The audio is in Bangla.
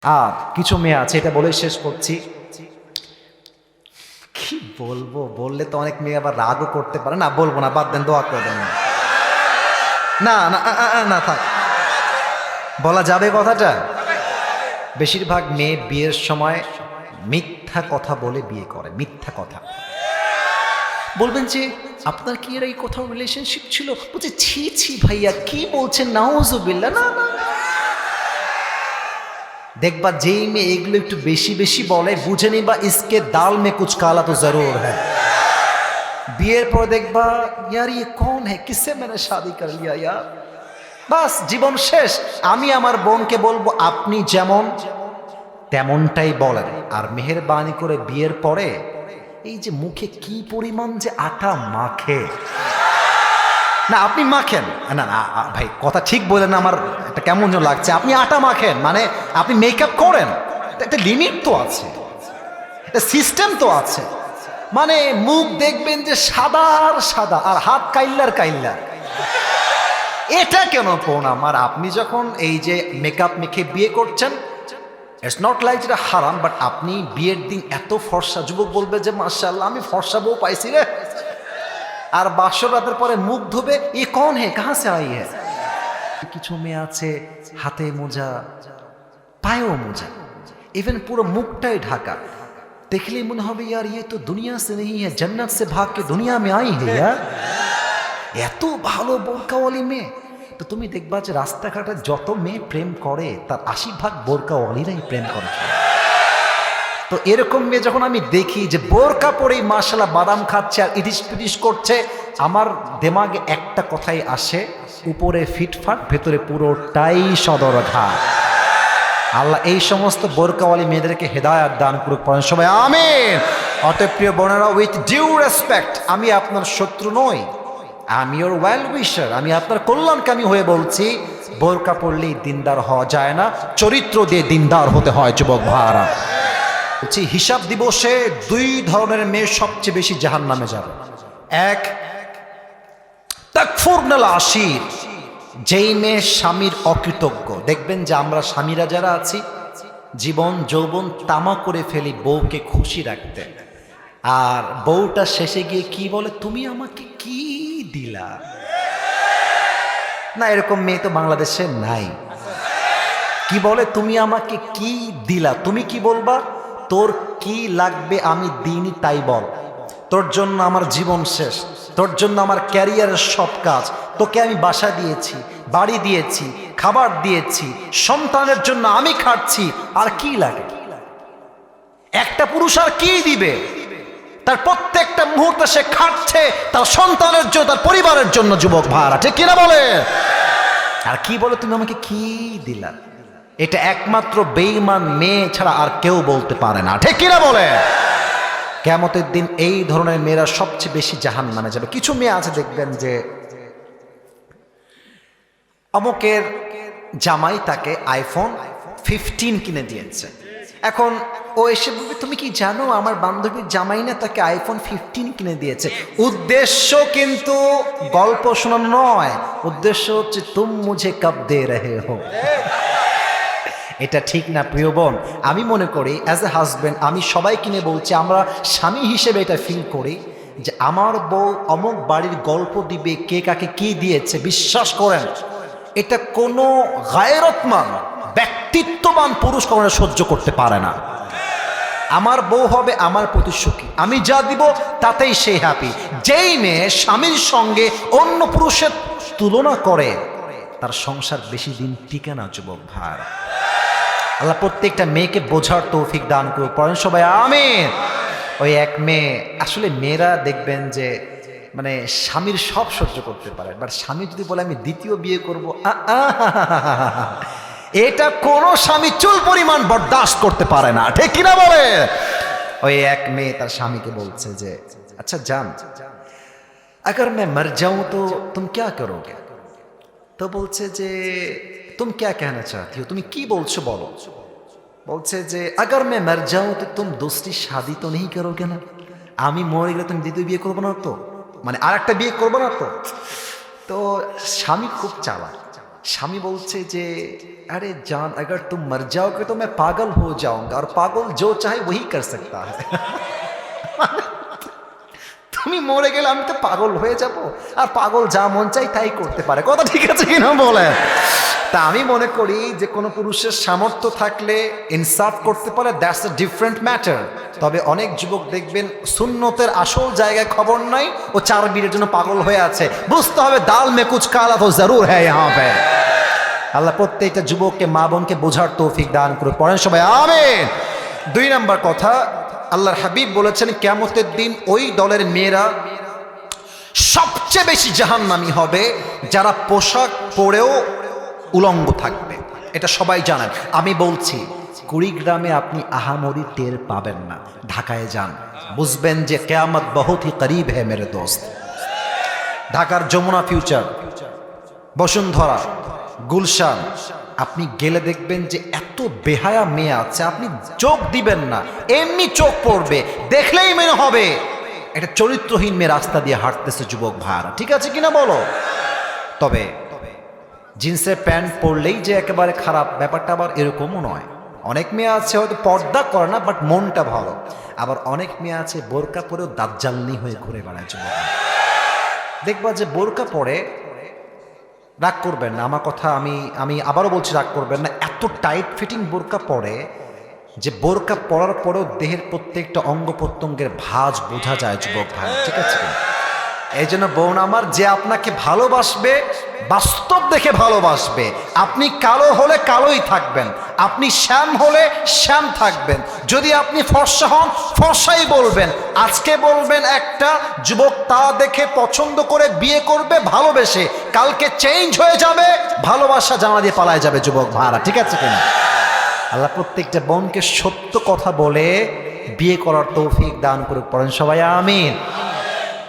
আর কিছু মেয়ে আছে, এটা বলে শেষ করছি। কি বলবো, বললে তো অনেক মেয়ে আবার রাগও করতে পারে, না বলবো না, বাদ দেন, দোয়া করে দেন। না না না থাক, বলা যাবে কথাটা। বেশিরভাগ মেয়ে বিয়ের সময় মিথ্যা কথা বলে বিয়ে করে, মিথ্যা কথা। বলবেন যে আপনার কি এর এই কোথাও রিলেশনশিপ ছিল, বলছে ছি ছি ভাইয়া কি বলছেন, নাউজুবিল্লাহ। না না, দেখবা যেই মেয়ে এগুলো একটু বেশি বেশি বলে, বুঝে নিবা ইসকে দাল মে কুছ কালা তো জরুর হ্যায়। বিয়ের পর দেখবা ইয়ার ইয়ে কौन है, কিসে मैंने शादी कर लिया यार, বাস জীবন শেষ। আমি আমার বোনকে বলবো আপনি যেমন তেমনটাই বলেন, আর মেহেরবানি করে বিয়ের পরে এই যে মুখে কি পরিমাণ যে আটা মাখে, না আপনি মাখেন না না ভাই, কথা ঠিক বলেন, আমার এটা কেমন যেন লাগছে। আপনি আটা মাখেন মানে আপনি মেকআপ করেন, একটা লিমিট তো আছে, একটা সিস্টেম তো আছে। মানে মুখ দেখবেন যে সাদার সাদা আর হাত কাইল্লার কাইল্লা, এটা কেন কোন আমার? আপনি যখন এই যে মেকআপ মেখে বিয়ে করছেন, ইটস নট লাইক যেটা হারাম, বাট আপনি বিয়ের দিন এত ফর্সা, যুবক বলবে যে মাশাআল্লাহ আমি ফর্সা বউ পাইছি রে, আর বাসর রাতের পরে মুখ ধুবে ই কौन है कहां से आई है। কিছু মেয়ে আছে হাতে মোজা, পায়েও মোজা, ইভেন পুরো মুখটাই ঢাকা, দেখলেই মনে হবে यार ये तो दुनिया से नहीं है, जन्नत से भाग के दुनिया में आई है यार। এত ভালো বোরকাওয়ালি মেয়ে, তো তুমি দেখবা যে রাস্তাঘাটে যত মেয়ে প্রেম করে তার ৮০% বোরকাওয়ালিরাই প্রেম করে। তো এরকম মেয়ে যখন আমি দেখি যে বোরকা পরেই মাশাআল্লাহ বাদাম খাচ্ছে আর ইটিস পিটিস করছে, আমার দিমাগে একটা কথাই আসে, উপরে ফিটফাট ভেতরে পুরোটাই সদরঘাট। আল্লাহ এই সমস্ত বোরকাওয়ালি মেয়েদেরকে হেদায়েত দান করুক, পড়েন সবাই আমিন। অতএব প্রিয় বোনেরা, উইথ ডিউ রেসপেক্ট, আমি আপনার শত্রু নই, আমি ওর ওয়েল উইশার, আমি আপনার কল্যাণকামী হয়ে বলছি, বোরকা পড়লেই দিনদার হওয়া যায় না, চরিত্র দিয়ে দিনদার হতে হয় যুবক ভাইরা। বলছি হিসাব দিবসে ২ ধরনের মেয়ে সবচেয়ে বেশি জাহান্নামে যাবে। এক, তাকফুরনাল আশির, যেই মেয়ে স্বামীর অকৃতজ্ঞ। দেখবেন যে আমরা স্বামীরা যারা আছি জীবন যৌবন তামা করে ফেলি বউকে খুশি রাখতে, আর বউটা শেষে গিয়ে কি বলে, তুমি আমাকে কি দিলা। না এরকম মেয়ে তো বাংলাদেশে নাই। কি বলে, তুমি আমাকে কি দিলা, তুমি কি বলবা, তোর কি লাগবে আমি দিইনি তাই বল, তোর জন্য আমার জীবন শেষ, তোর জন্য আমার ক্যারিয়ারের সব কাজ, তোকে আমি বাসা দিয়েছি, বাড়ি দিয়েছি, খাবার দিয়েছি, সন্তানের জন্য আমি খাচ্ছি, আর কি লাগে। একটা পুরুষ আর কি দিবে, তার প্রত্যেকটা মুহূর্তে সে খাচ্ছে তার সন্তানের জন্য, তার পরিবারের জন্য, যুবক ভাইরা ঠিক কিনা বলে। আর কি বলে, তুমি আমাকে কি দিলা, এটা একমাত্র বেঈমান মেয়ে ছাড়া আর কেউ বলতে পারে না, ঠিক কিনা বলে। কিয়ামতের দিন এই ধরনের মেয়েরা সবচেয়ে বেশি জাহান্নামে যাবে। কিছু মেয়ে আছে দেখবেন যে অমুকের জামাই তাকে আইফোন 15 কিনে দিয়েছে, এখন ও এসে বলবে তুমি কি জানো আমার বান্ধবীর জামাই না তাকে আইফোন 15 কিনে দিয়েছে। উদ্দেশ্য কিন্তু গল্প শোনানো নয়, উদ্দেশ্য হচ্ছে তুম মুঝে কব দে রহে হো। এটা ঠিক না প্রিয় বোন। আমি মনে করি অ্যাজ এ হাজব্যান্ড, আমি সবাই কিনে বলছি, আমরা স্বামী হিসেবে এটা ফিল করি যে আমার বউ অমুক বাড়ির গল্প দিবে কে কাকে কি দিয়েছে। বিশ্বাস করেন এটা কোনো গায়রতমান ব্যক্তিত্ববান পুরুষ কখনো সহ্য করতে পারে না। আমার বউ হবে আমার প্রতি সুখী, আমি যা দিব তাতেই সে হ্যাপি। যেই মেয়ে স্বামীর সঙ্গে অন্য পুরুষের তুলনা করে তার সংসার বেশি দিন টিকে না যুবক ভাই। আল্লাহ প্রত্যেকটা মেয়েকে বোঝার তৌফিক দান করুক, পড়েন সবাই আমিন। ওই এক মেয়ে, আসলে মেয়েরা দেখবেন যে মানে স্বামীর সব সহ্য করতে পারে, বাট স্বামী যদি বলে আমি দ্বিতীয় বিয়ে করব, এটা কোনো স্বামী চুল পরিমাণ বরদাস্ত করতে পারে না, ঠিক কিনা বলে। ওই এক মেয়ে তার স্বামীকে বলছে যে আচ্ছা জান, अगर मैं मर जाऊं तो तुम क्या करोगे। তো বলছে যে तुम क्या कहना चाहती हो, তুমি কি বলছো বলো। বলছে যে अगर मैं मर जाऊं तो तुम दूसरी शादी तो नहीं करोगे ना, আমি মরে গেলে তুমি দ্বিতীয় বিয়ে করবে না তো, মানে আর একটা বিয়ে করবে না তো। তো স্বামী খুব চালাক, স্বামী বলছে যে আরে জান अगर तुम मर जाओगे तो मैं पागल हो जाऊंगा और पागल जो चाहे वही कर सकता है তুমি মরে গেলে আমি তো পাগল হয়ে যাব আর পাগল যা মন চাই তাই করতে পারে কথা ঠিক আছে কিনা বলেন তা আমি মনে করি যে কোনো পুরুষের সামর্থ্য থাকলে ইনসাফ করতে পারে দ্যাটস আ ডিফারেন্ট ম্যাটার তবে অনেক যুবক দেখবেন সুন্নতের আসল জায়গায় খবর নাই ও চার বিয়ের জন্য পাগল হয়ে আছে বুঝতে হবে দাল মে কুছ কালা তো জরুর হ্যায় यहाँ पे আল্লাহ প্রত্যেকটা যুবককে মা বোনকে বোঝার তৌফিক দান করে পড়েন সবাই আমিন 2 নাম্বার কথা আল্লাহর হাবিব বলেছেন কিয়ামতের দিন ওই দলের মেয়েরা সবচেয়ে বেশি জাহান্নামী হবে যারা পোশাক পরেও উলঙ্গ থাকবে এটা সবাই জানেন আমি বলছি কুড়িগ্রামে আপনি আহামরি টের পাবেন না ঢাকায় যান বুঝবেন যে কিয়ামত বহুত হি করিব है मेरे दोस्त ঢাকার যমুনা ফিউচার বসুন্ধরা গুলশান আপনি গেলে দেখবেন যে এত বেহায়া মেয়ে আছে আপনি চোখ দিবেন না এমনি চোখ পড়বে দেখলেই মনে হবে একটা চরিত্রহীন মেয়ে রাস্তা দিয়ে হাঁটতেছে যুবক ভাইরা ঠিক আছে কিনা বলো তবে জিন্সের প্যান্ট পরলেই যে একেবারে খারাপ ব্যাপারটা আবার এরকমও নয় অনেক মেয়ে আছে হয়তো পর্দা করে না বাট মনটা ভালো আবার অনেক মেয়ে আছে বোরকা পরেও দাজ্জালনি হয়ে ঘুরে বেড়ায় যুবক দেখবা যে বোরকা পরে রাগ করবেন না আমার কথা আমি আবারও বলছি রাগ করবেন না এত টাইট ফিটিং বোরকা পরে যে বোরকা পরার পরেও দেহের প্রত্যেকটা অঙ্গ প্রত্যঙ্গের ভাঁজ বোঝা যায় যুবক ভাই ঠিক আছে এই জন্য বোন আমার যে আপনাকে ভালোবাসবে বাস্তব দেখে ভালোবাসবে আপনি কালো হলে কালোই থাকবেন আপনি শ্যাম হলে শ্যাম থাকবেন যদি আপনি ফর্সা হন ফর্সাই বলবেন আজকে বলবেন একটা যুবক তা দেখে পছন্দ করে বিয়ে করবে ভালোবেসে কালকে চেঞ্জ হয়ে যাবে ভালোবাসা জানা দিয়ে পালায় যাবে যুবক ভাড়া ঠিক আছে কিনা আল্লাহ প্রত্যেকটা বোনকে সত্য কথা বলে বিয়ে করার তৌফিক দান করে পড়েন সবাই আমিন